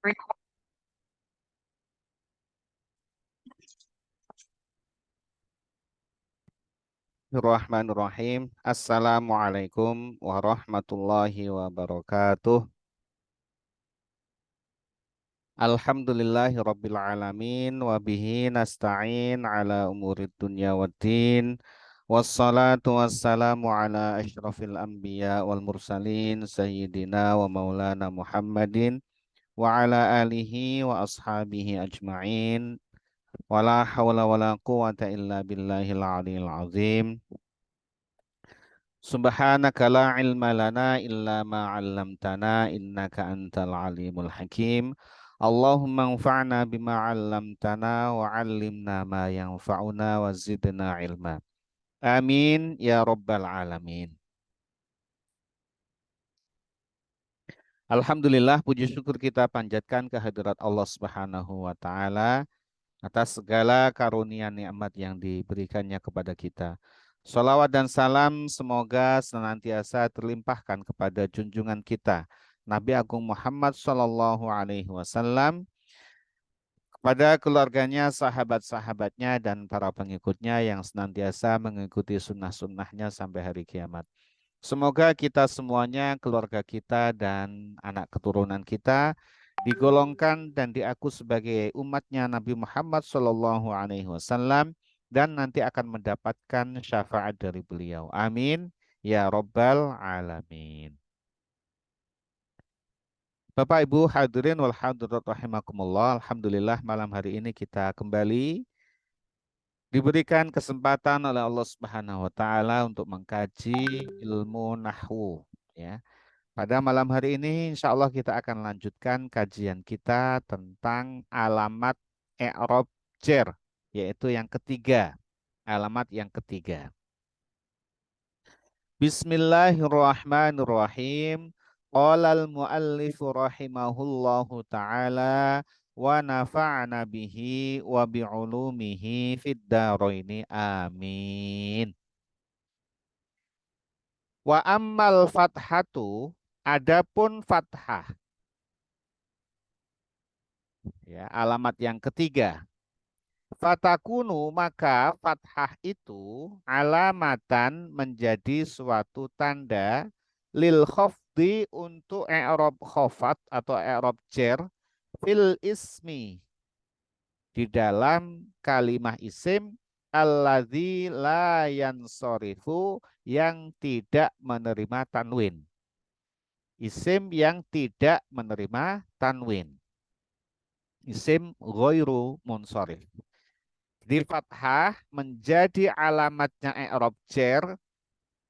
Bismillahirrahmanirrahim. Assalamualaikum warahmatullahi wabarakatuh. Alhamdulillahi rabbil alamin wa bihi nasta'in ala umurid dunya waddin. Wassalatu wassalamu ala asyrafil anbiya wal mursalin sayyidina wa maulana Muhammadin wa ala alihi wa ashabihi ajma'in. Wala hawla wala quwata illa billahil aliyil azim. Subhanaka la ilma lana illa ma 'allamtana innaka antal alimul hakim. Allahumma anfa'na bima 'allamtana wa 'allimna ma yanfa'una wa zidna ilma. Amin ya rabbal alamin. Alhamdulillah, puji syukur kita panjatkan kehadirat Allah Subhanahu wa taala atas segala karunia nikmat yang diberikannya kepada kita. Salawat dan salam semoga senantiasa terlimpahkan kepada junjungan kita, Nabi Agung Muhammad Sallallahu Alaihi Wasallam, kepada keluarganya, sahabat-sahabatnya, dan para pengikutnya yang senantiasa mengikuti sunnah-sunnahnya sampai hari kiamat. Semoga kita semuanya, keluarga kita, dan anak keturunan kita digolongkan dan diaku sebagai umatnya Nabi Muhammad Shallallahu Alaihi Wasallam dan nanti akan mendapatkan syafaat dari beliau. Amin ya Rabbal Alamin. Bapak Ibu hadirin wal hadirat rahimakumullah. Alhamdulillah malam hari ini kita kembali diberikan kesempatan oleh Allah Subhanahu wa taala untuk mengkaji ilmu nahwu, ya. Pada malam hari ini insya Allah kita akan lanjutkan kajian kita tentang alamat i'rab jar, yaitu yang ketiga, alamat yang ketiga. Bismillahirrahmanirrahim. Qala al-muallif rahimahullahu ta'ala wa nafa'na bihi wa bi'ulumihi fid dharaini amin. Wa ammal fathatu, adapun fathah, ya, alamat yang ketiga. Fatakunu, maka fathah itu alamatan menjadi suatu tanda lil khafdi untuk i'rab khafat atau i'rab jar fil ismi, di dalam kalimah isim alladzi la yansorifu, yang tidak menerima tanwin. Isim yang tidak menerima tanwin. Isim ghairu munsharif. Di fathah menjadi alamatnya i'rab jar,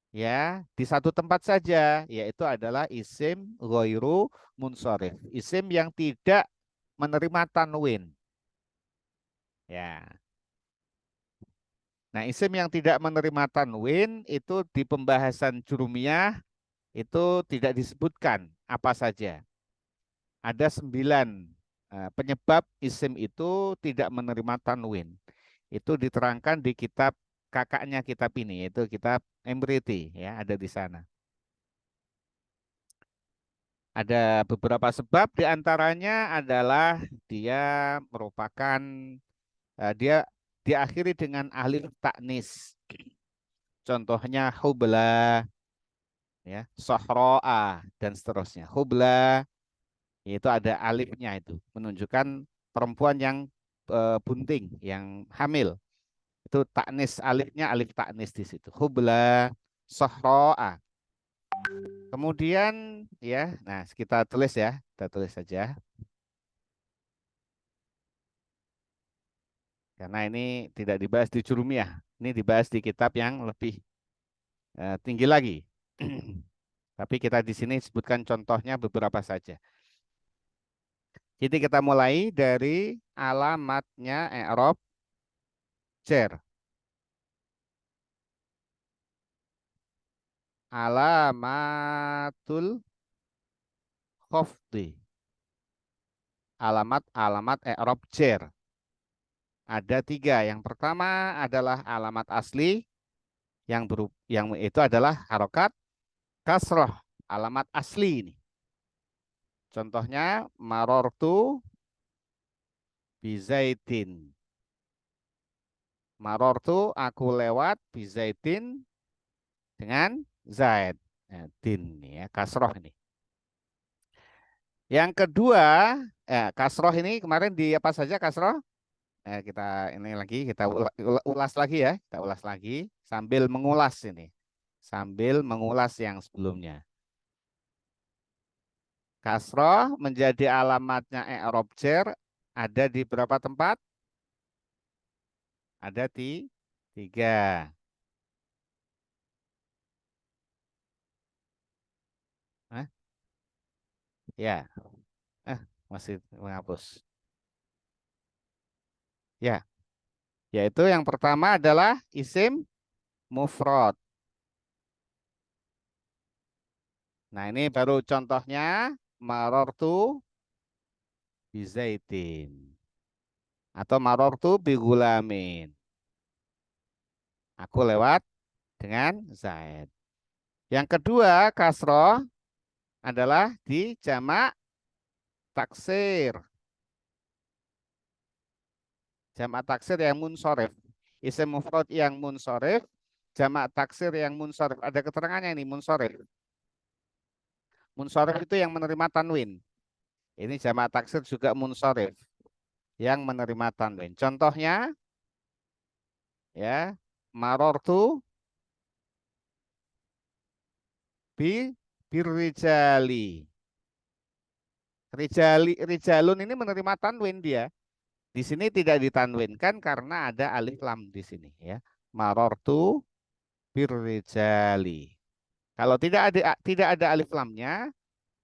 ya, di satu tempat saja, yaitu adalah isim ghairu munsharif. Isim yang tidak menerima tanwin. Ya. Nah, isim yang tidak menerima tanwin itu di pembahasan jurumiyah itu tidak disebutkan apa saja. Ada 9 penyebab isim itu tidak menerima tanwin. Itu diterangkan di kitab kakaknya kitab ini, yaitu kitab Emriti, ya, ada di sana. Ada beberapa sebab, diantaranya adalah dia merupakan dia diakhiri dengan alif taknis. Contohnya hubla, ya, sohroa, dan seterusnya. Hubla itu ada alifnya, itu menunjukkan perempuan yang bunting, yang hamil. Itu taknis, alifnya alif taknis di situ. Hubla, sohroa. Kemudian, ya, nah kita tulis ya, kita tulis saja. Karena ini tidak dibahas di Jurumiyah, ini dibahas di kitab yang lebih tinggi lagi. Tapi kita di sini sebutkan contohnya beberapa saja. Jadi kita mulai dari alamatnya i'rab jar. Alamatul khafdi. Alamat i'rab jar. Ada 3. Yang pertama adalah alamat asli, yang itu adalah harokat kasroh, alamat asli ini. Contohnya marortu bizaitin. Marortu aku lewat bizaitin dengan zaid. Nah, din ya, kasroh ini. Yang kedua, kasroh ini kemarin di apa saja kasroh? Kita ini lagi kita ulas lagi ya, kita ulas lagi sambil mengulas ini, sambil mengulas yang sebelumnya. Kasroh menjadi alamatnya i'rab jar ada di berapa tempat? Ada di tiga. Hah? Ya, eh, masih menghapus. Ya, yaitu yang pertama adalah isim mufrad. Nah, ini baru contohnya marortu bizaitin atau marortu bigulamin. Aku lewat dengan zaid. Yang kedua, kasroh adalah di jamak taksir. Jamak taksir yang munsorif. Isim mufrad yang munsorif, jamak taksir yang munsorif. Ada keterangannya ini munsorif. Munsorif itu yang menerima tanwin. Ini jamak taksir juga munsorif yang menerima tanwin. Contohnya ya, marortu bi birrijali. Rijalun ini menerima tanwin dia. Di sini tidak ditanwinkan karena ada alif lam di sini ya. Marortu birrijali. Kalau tidak ada alif lamnya,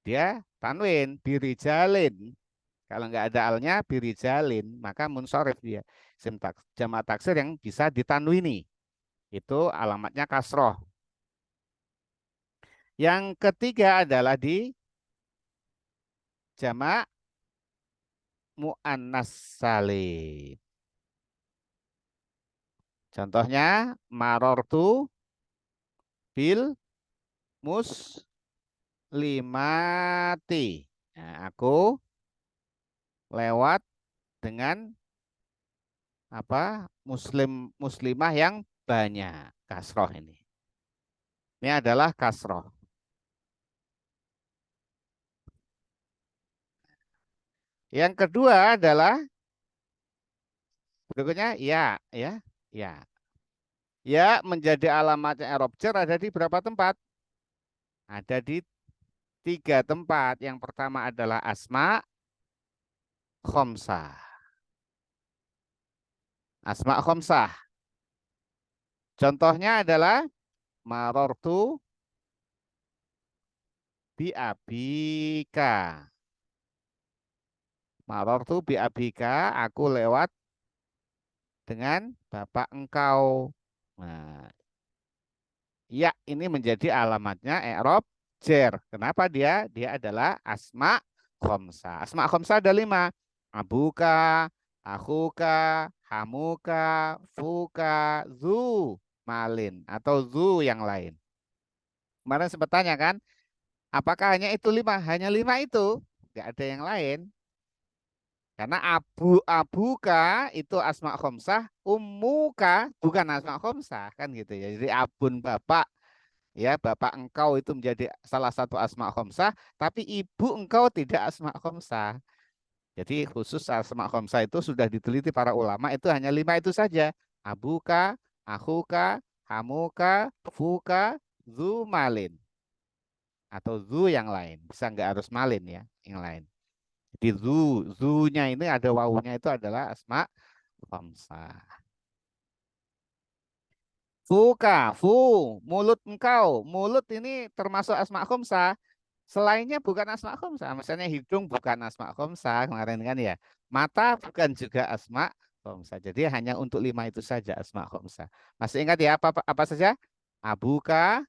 dia tanwin birijalin. Kalau nggak ada alnya birijalin, maka munsorif dia. Jamak taksir yang bisa ditanwini. Itu alamatnya kasroh. Yang ketiga adalah di jamak muannas salim. Contohnya marortu bil muslimati. Nah, aku lewat dengan apa muslimah yang banyak. Kasroh ini. Ini adalah kasroh. Yang kedua adalah berikutnya ya. Ya menjadi alamatnya i'rab jar ada di berapa tempat? Ada di tiga tempat. Yang pertama adalah asma khomsah. Asma khomsah. Contohnya adalah marortu biabika. Marortu biabika, aku lewat dengan bapak engkau. Nah, ya ini menjadi alamatnya i'rab jar. Kenapa dia? Dia adalah asma khomsah. Asma khomsah ada lima. Abuka, akhuka, hamuka, fuka, zu, malin. Atau zu yang lain. Kemarin sempat tanya kan, apakah hanya itu lima? Hanya lima itu. Nggak ada yang lain. Karena abuka itu asma khomsah, ummuka bukan asma khomsah kan gitu ya. Jadi abun bapak ya bapak engkau itu menjadi salah satu asma khomsah, tapi ibu engkau tidak asma khomsah. Jadi khusus asma khomsah itu sudah diteliti para ulama itu hanya lima itu saja. Abuka, akhuka, hamuka, fuka, zu malin atau zu yang lain. Bisa nggak harus malin ya, yang lain. Jadi zu-nya ini ada wawunya itu adalah asma khamsah. Fuka, fu, mulut engkau. Mulut ini termasuk asma khamsah. Selainnya bukan asma khamsah. Misalnya hidung bukan asma khamsah kemarin kan ya. Mata bukan juga asma khamsah. Jadi hanya untuk lima itu saja asma khamsah. Masih ingat ya apa saja? Abuka,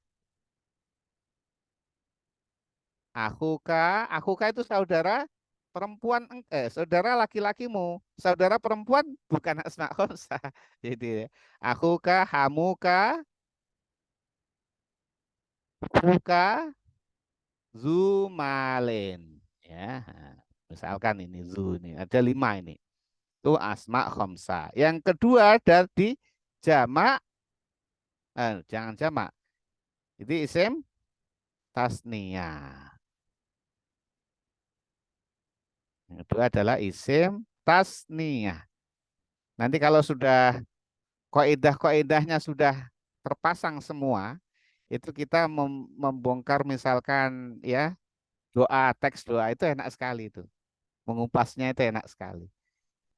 akuka itu saudara perempuan saudara laki-lakimu. Saudara perempuan bukan asma khamsah. Jadi akuka, hamuka, fuka, zumalin. Ya, misalkan ini zu ini ada 5 ini. Itu asma khamsa. Yang kedua dari jamak, jangan jamak. Itu isim tasniyah. Yang kedua adalah isim tasniyah. Nanti kalau sudah kaidah-kaidahnya sudah terpasang semua, itu kita membongkar misalkan ya doa, teks doa itu enak sekali itu. Mengupasnya itu enak sekali.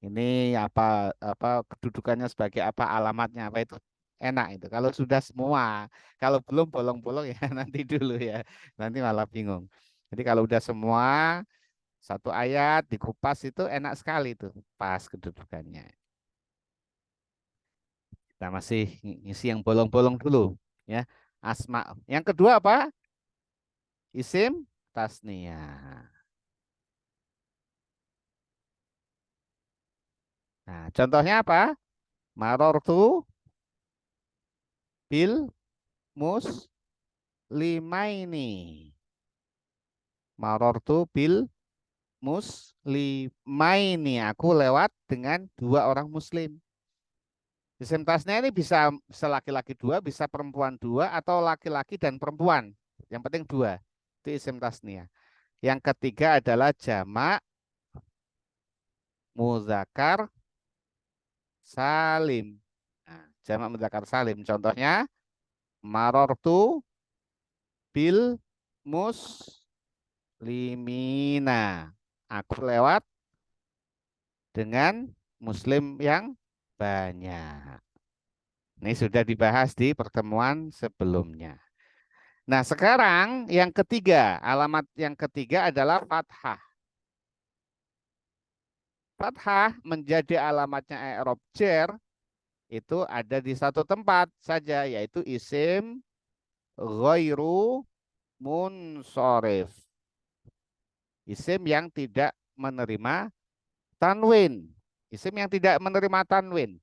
Ini apa kedudukannya sebagai apa, alamatnya apa itu enak itu. Kalau sudah semua, kalau belum bolong-bolong ya nanti dulu ya. Nanti malah bingung. Jadi kalau udah semua satu ayat dikupas itu enak sekali itu, pas kedudukannya. Kita masih ngisi yang bolong-bolong dulu ya. Asma. Yang kedua apa? Isim tasniyah. Nah, contohnya apa? Marortu bil muslimaini. Marortu bil muslimaini. Aku lewat dengan dua orang muslim. Isim tasnya ini bisa laki-laki dua, bisa perempuan dua, atau laki-laki dan perempuan. Yang penting dua. Itu isim tasnya. Yang ketiga adalah jamak muzakkar salim. Nah, jamak muzakkar salim. Contohnya marortu bil muslimina. Aku lewat dengan muslim yang banyak. Ini sudah dibahas di pertemuan sebelumnya. Nah, sekarang yang ketiga, alamat yang ketiga adalah fathah. Fathah menjadi alamatnya i'rab jar itu ada di satu tempat saja, yaitu isim ghairu munsharif. Isim yang tidak menerima tanwin. Isim yang tidak menerima tanwin.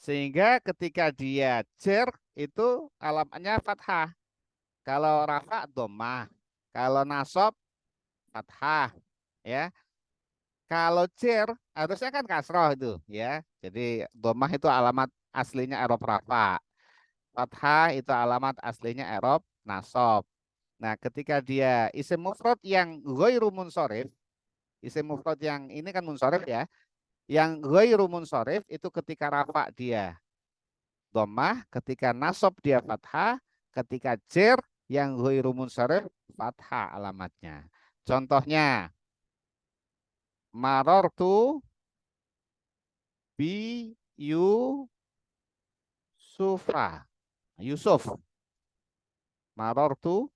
Sehingga ketika dia jar itu alamatnya fathah. Kalau rafa dhammah, kalau nasab fathah, ya. Kalau jar harusnya kan kasroh itu, ya. Jadi dhammah itu alamat aslinya i'rab rafa. Fathah itu alamat aslinya i'rab nasab. Nah, ketika dia isim mufrad yang ghairu munsharif, isim mufrad yang ini kan munsharif ya. Yang ghairu munsharif itu ketika rafa dia dhammah, ketika nasab dia fathah, ketika jar yang ghairu munsharif fathah alamatnya. Contohnya marortu bi Yusufa. Yusuf. Marortu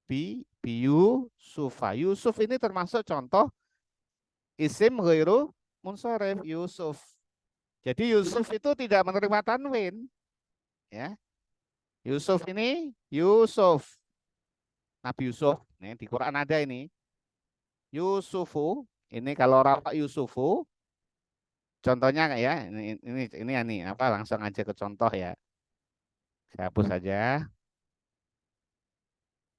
bi Yusufa. Yusuf ini termasuk contoh isim ghairu munsharif Yusuf. Jadi Yusuf itu tidak menerima tanwin, ya. Yusuf ini Yusuf. Nabi Yusuf, nih di Quran ada ini. Yusufu, ini kalau rafa Yusufu, contohnya ya, ini apa langsung aja ke contoh ya. Saya hapus saja.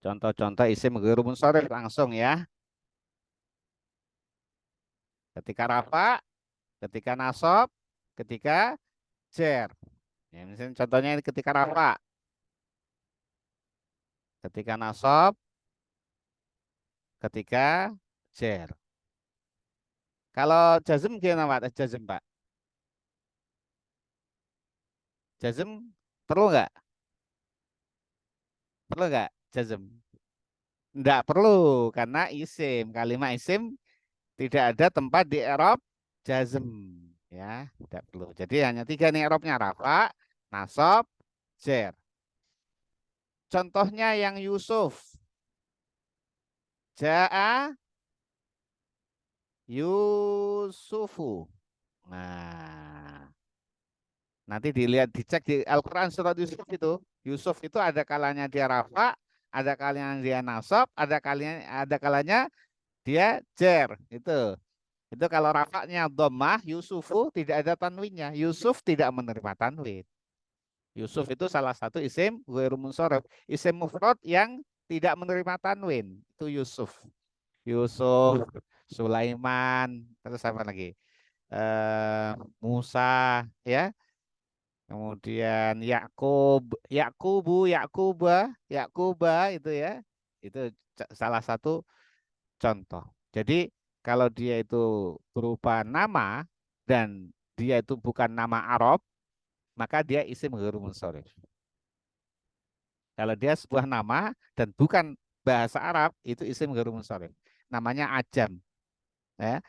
Contoh-contoh isim ghairu munsharif langsung ya. Ketika rafa, ketika nasab, ketika jar. Ya, misalnya contohnya ini ketika rafa, ketika nasab, ketika jar. Kalau jazm gimana Pak? Jazm Pak. Jazm perlu nggak? Perlu nggak jazm? Nggak perlu karena isim. Kalimat isim tidak ada tempat di i'rab jazm. Ya, tidak perlu. Jadi hanya tiga nih i'rabnya rafa, nasab, jar. Contohnya yang Yusuf. Ja'a Yusufu. Nah, nanti dilihat dicek di Al-Qur'an surat Yusuf itu. Yusuf itu ada kalanya dia rafa, ada kalanya dia nasab, ada kalanya dia jar. Itu kalau rafanya dhammah Yusufu tidak ada tanwinnya. Yusuf tidak menerima tanwin. Yusuf itu salah satu isim ghairu munsharif, isim mufrad yang tidak menerima tanwin. Itu Yusuf. Yusuf, Sulaiman, terus apa lagi? Eh, Musa, ya. Kemudian Yakub, Yakuba itu ya. Itu salah satu contoh. Jadi kalau dia itu berupa nama dan dia itu bukan nama Arab, maka dia isim ghairul munsharif. Kalau dia sebuah nama dan bukan bahasa Arab, itu isim ghairul munsharif. Namanya ajam, ya.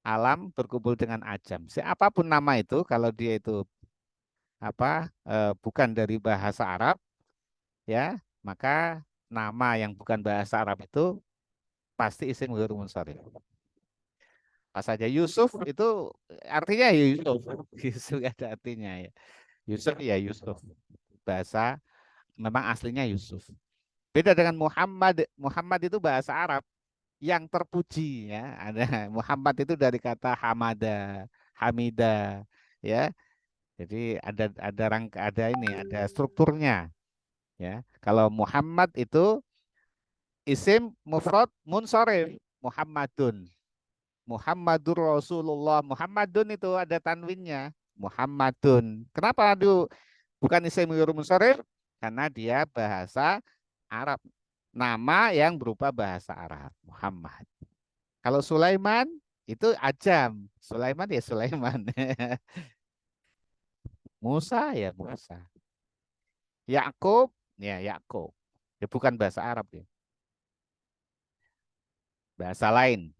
Alam berkumpul dengan ajam. Siapapun nama itu, kalau dia itu bukan dari bahasa Arab, ya, maka nama yang bukan bahasa Arab itu pasti isim ghairul munsharif. Pas saja Yusuf itu artinya ya Yusuf. Yusuf ada artinya ya. Yusuf ya Yusuf. Bahasa memang aslinya Yusuf. Beda dengan Muhammad. Muhammad itu bahasa Arab yang terpuji ya. Ada Muhammad itu dari kata hamada, hamida ya. Jadi ada ini, ada strukturnya ya. Kalau Muhammad itu isim mufrad munsharif, Muhammadun. Muhammadur Rasulullah. Muhammadun itu ada tanwinnya. Muhammadun. Kenapa aduh bukan isim ghairul munsharif? Karena dia bahasa Arab. Nama yang berupa bahasa Arab. Muhammad. Kalau Sulaiman itu ajam. Sulaiman ya Sulaiman. Musa ya Musa. Yakub ya Yakub. Ya bukan bahasa Arab ya. Bahasa lain.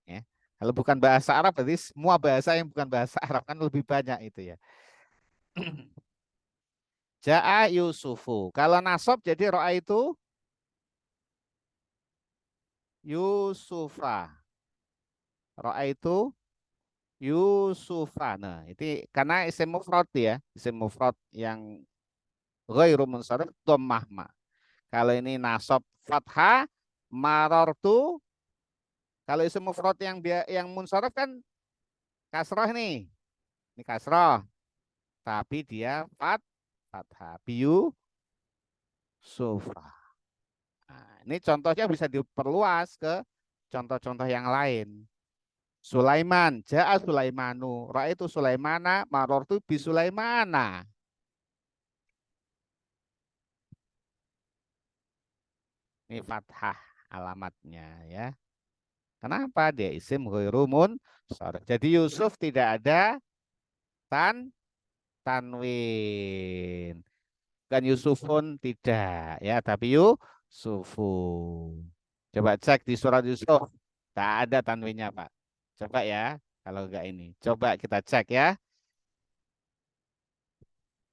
Ya. Kalau bukan bahasa Arab berarti semua bahasa yang bukan bahasa Arab kan lebih banyak itu ya. Ja'a Yusufu. Kalau nasab jadi ro'a itu Yusufa. Ro'a itu Yusufa. Nah, itu karena isim mufrad ya, isim mufrad yang ghairu munsharif dhammah ma. Kalau ini nasab fathah marartu, kalau isim mufrad yang munsharif kan kasroh nih. Ini kasroh, tapi dia fathah. Biyu sufa. Nah, ini contohnya bisa diperluas ke contoh-contoh yang lain. Sulaiman, ja'a Sulaimanu, ra'aitu Sulaimana, marortu bi Sulaimana. Ini fathah alamatnya ya. Kenapa? Dia isim ghairumun sharif. Jadi Yusuf tidak ada tan tanwin. Bukan Yusufun tidak ya, tapi Yusufu. Coba cek di surat Yusuf. Tak ada tanwinnya, Pak. Coba ya, kalau enggak ini. Coba kita cek ya.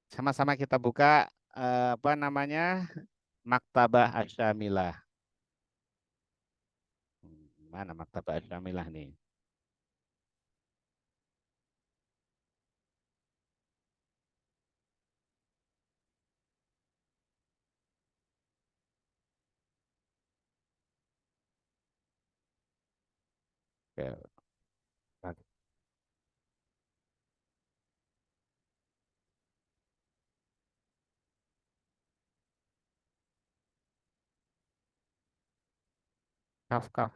Sama-sama kita buka apa namanya? Maktabah Asyamilah. Mana Maktabah Asyamilah nih? Oke, kaf kaf.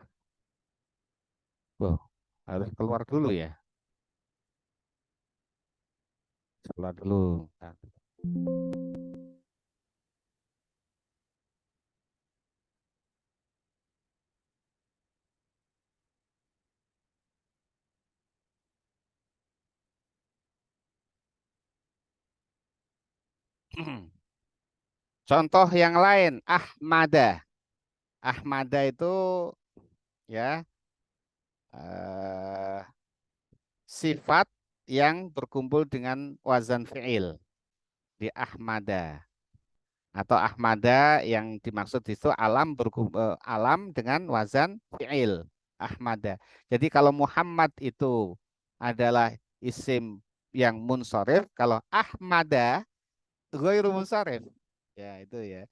Wah, harus keluar dulu ya. Keluar dulu. Nah. Contoh yang lain, Ahmada. Ahmada itu ya eh, sifat yang berkumpul dengan wazan fi'il di Ahmada. Atau Ahmada yang dimaksud itu alam dengan wazan fi'il. Ahmada. Jadi kalau Muhammad itu adalah isim yang munsharif, kalau Ahmada ghairu munsharif. Ya, itu ya.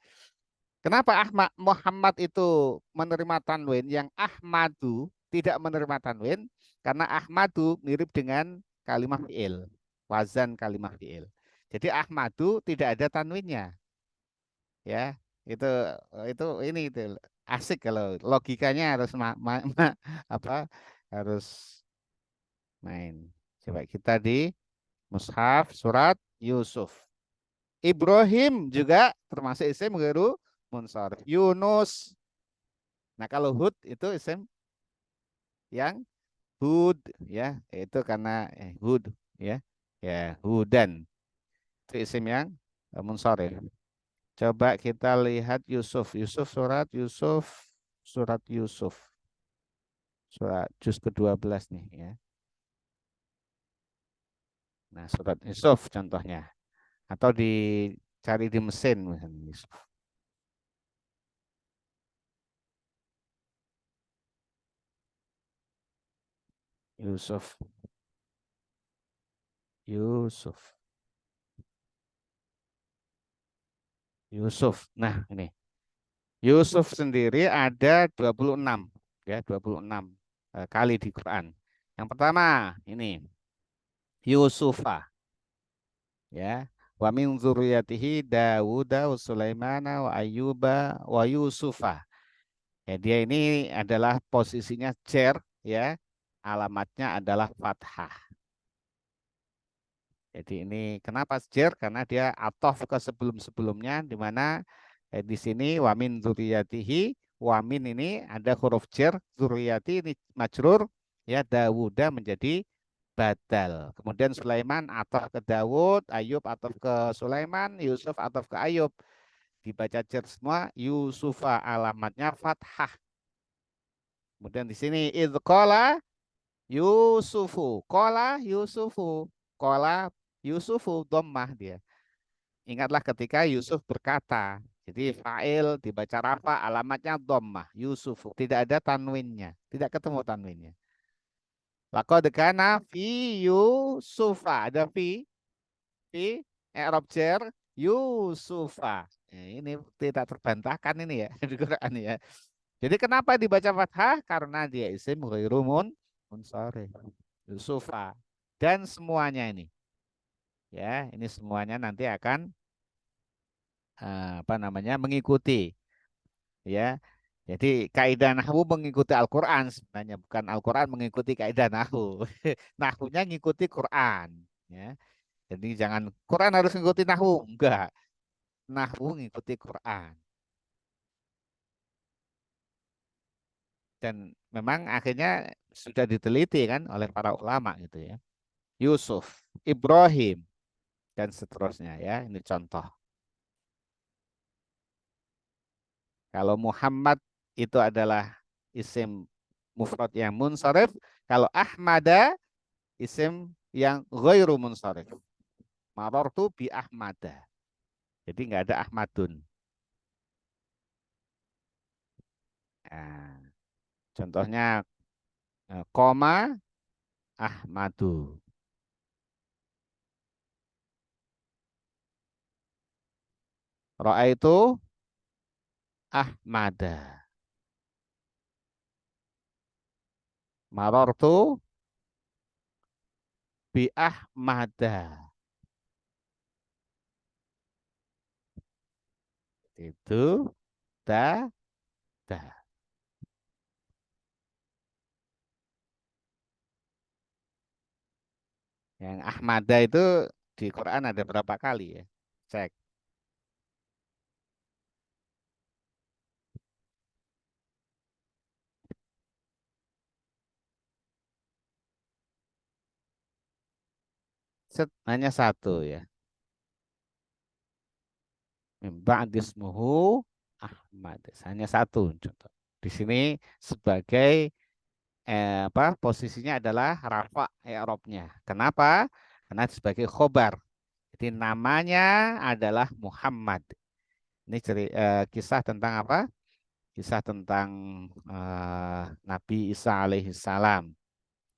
Kenapa Muhammad itu menerima tanwin, yang Ahmadu tidak menerima tanwin? Karena Ahmadu mirip dengan kalimat fi'il, wazan kalimat fi'il. Jadi Ahmadu tidak ada tanwinnya, ya. itu itu ini itu asik kalau logikanya harus apa harus main. Coba kita di Mushaf surat Yusuf. Ibrahim juga termasuk isim gharu munsharif. Yunus. Nah, kalau Hud itu isim yang Hud ya, itu karena Hud ya. Ya, Hudan. Itu isim yang munsharif. Coba kita lihat Yusuf. Surat Yusuf. Surat juz ke-12 nih ya. Nah, surat Yusuf contohnya. Atau dicari di mesin misalnya Yusuf. Yusuf. Yusuf. Yusuf. Nah, ini. Yusuf sendiri ada 26 ya, 26 kali di Quran. Yang pertama ini Yusufa ya. Wa min dzurriyyatihi Dawuda wa Sulaimana wa Ayyuba wa Yusufa. Ya, dia ini adalah posisinya cer ya. Alamatnya adalah fathah. Jadi ini kenapa jer? Karena dia atof ke sebelum-sebelumnya di mana di sini wamin zuriyatihi wamin ini ada huruf jer, zuriyati ini majrur ya Dawuda menjadi badal. Kemudian Sulaiman atof ke Dawud, Ayub atof ke Sulaiman, Yusuf atof ke Ayub. Dibaca jer semua, Yusufa alamatnya fathah. Kemudian di sini idqala Yusufu, kola Yusufu dhammah dia. Ingatlah ketika Yusuf berkata, jadi fa'il dibaca rafa alamatnya dhammah, Yusufu, tidak ada tanwinnya, tidak ketemu tanwinnya. Laqad kana fi Yusufa, ada fi i'rab jar Yusufa. Ini tidak terbantahkan ini ya di Quran ya. Jadi kenapa dibaca fathah? Karena dia isim ghairu munsharif. Yusufa dan semuanya ini ya, ini semuanya nanti akan apa namanya mengikuti ya. Jadi kaidah nahwu mengikuti Al-Qur'an sebenarnya bukan Al-Qur'an mengikuti kaidah nahwu. Nahwunya ngikuti Quran ya. Jadi jangan Quran harus ngikuti nahwu, enggak. Nahwu ngikuti Quran. Dan memang akhirnya sudah diteliti kan oleh para ulama gitu ya. Yusuf, Ibrahim dan seterusnya ya. Ini contoh. Kalau Muhammad itu adalah isim mufrad yang munsharif, kalau Ahmada isim yang ghairu munsharif. Marartu bi Ahmada. Jadi nggak ada Ahmadun. Nah, contohnya koma Ahmadu. Ro'a itu Ahmada. Marartu bi Ahmada. Itu da da. Yang Ahmada itu di Quran ada berapa kali ya? Cek. Set, hanya satu ya. Ba'dismuhu Ahmad. Hanya satu contoh. Di sini sebagai posisinya adalah rafa i'rabnya. Kenapa? Karena sebagai khobar. Jadi namanya adalah Muhammad. Ini kisah tentang apa? Kisah tentang Nabi Isa alaihi salam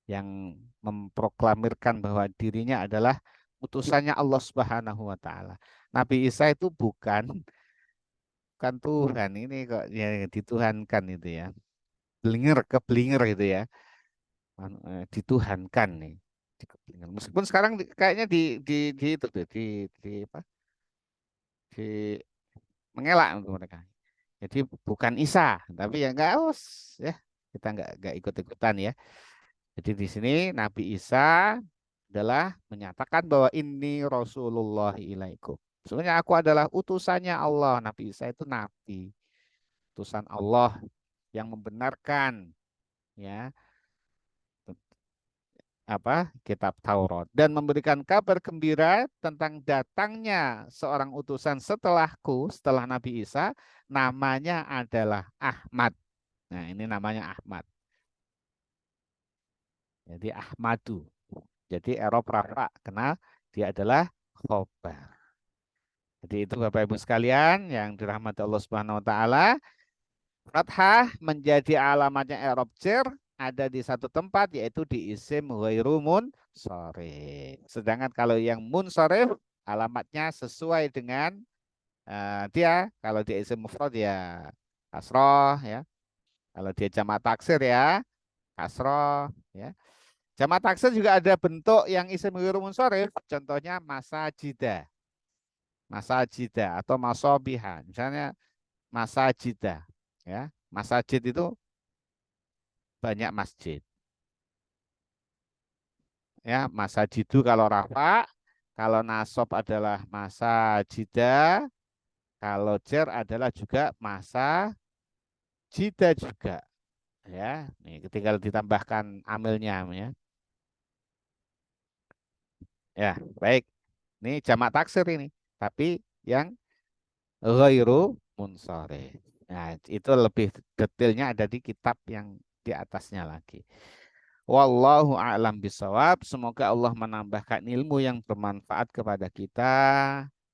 yang memproklamirkan bahwa dirinya adalah utusannya Allah Subhanahu wa taala. Nabi Isa itu bukan Tuhan ini kok ya dituhankan itu ya. Keblinger itu ya. Dituhankan nih. Keblinger. Meskipun kayaknya di itu tuh di apa? Di mengelak untuk mereka. Jadi bukan Isa, tapi ya enggak us, ya kita enggak ikut-ikutan ya. Jadi di sini Nabi Isa adalah menyatakan bahwa ini Rasulullah ilaikum. Sebenarnya aku adalah utusannya Allah. Nabi Isa itu nabi, utusan Allah yang membenarkan ya kitab Taurat dan memberikan kabar gembira tentang datangnya seorang utusan setelahku, setelah Nabi Isa, namanya adalah Ahmad. Nah, ini namanya Ahmad. Jadi Ahmadu. Jadi Erob Rafa kenal dia adalah khobar. Jadi itu Bapak Ibu sekalian yang dirahmati Allah Subhanahu wa taala, fathah menjadi alamatnya Erob jar ada di satu tempat yaitu di isim ghairu munsharif. Sedangkan kalau yang munsharif alamatnya sesuai dengan dia kalau dia isim mufrad ya kasroh ya. Kalau dia jamak taksir ya kasroh ya. Jamak taksir juga ada bentuk yang isim ghairu munsharif, contohnya masajida. Masajida atau masobiha. Misalnya masajida ya. Masajid itu banyak masjid. Ya, masajidu kalau rafa, kalau nasob adalah masajida, kalau jer adalah juga masa jida juga. Ya, nih tinggal ditambahkan amilnya ya. Ya, baik. Ini jamak taksir ini, tapi yang ghairu munsharif. Nah, itu lebih detailnya ada di kitab yang di atasnya lagi. Wallahu a'lam bisawab. Semoga Allah menambahkan ilmu yang bermanfaat kepada kita,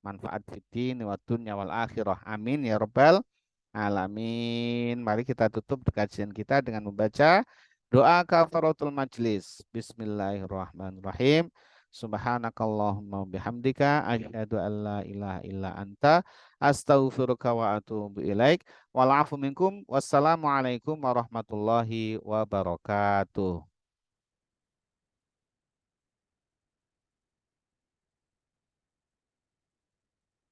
manfaat fiddin wa dunya wal akhirah. Amin ya rabbal alamin. Mari kita tutup kajian kita dengan membaca doa kafaratul majlis. Bismillahirrahmanirrahim. Subhanakallahumma bihamdika asyhadu an la ilaha illa anta astaghfiruka wa atubu ilaik. Wal afu minkum. Wassalamualaikum warahmatullahi wabarakatuh.